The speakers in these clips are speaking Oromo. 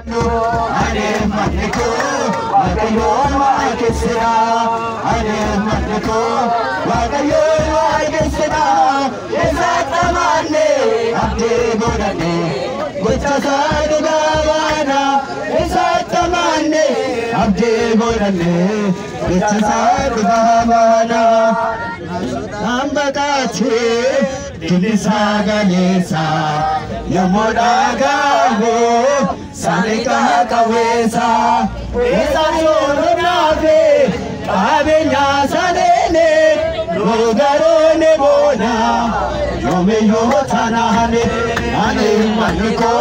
Ane maniko, wagayon wagisna. Ane maniko, wagayon wagisna. Isatamane, abdi godane, gochasadu gawana. Isatamane, abdi godane, gochasadu gawana. Ambakati, kilisa galesa, yamodago. Sanika kawesa, esa choronafe, kabenya sadene, rogarone bona, yome yotanane, ane maniko,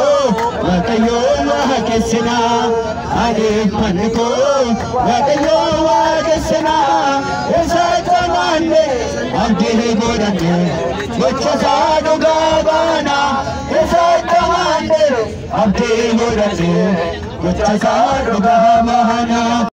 wakayo wakesena, ane maniko, wakayo wakesena, esa tamane, abdi godane, gochasadu gabana, esa tamane. Abdi godane, gochasadu gabana.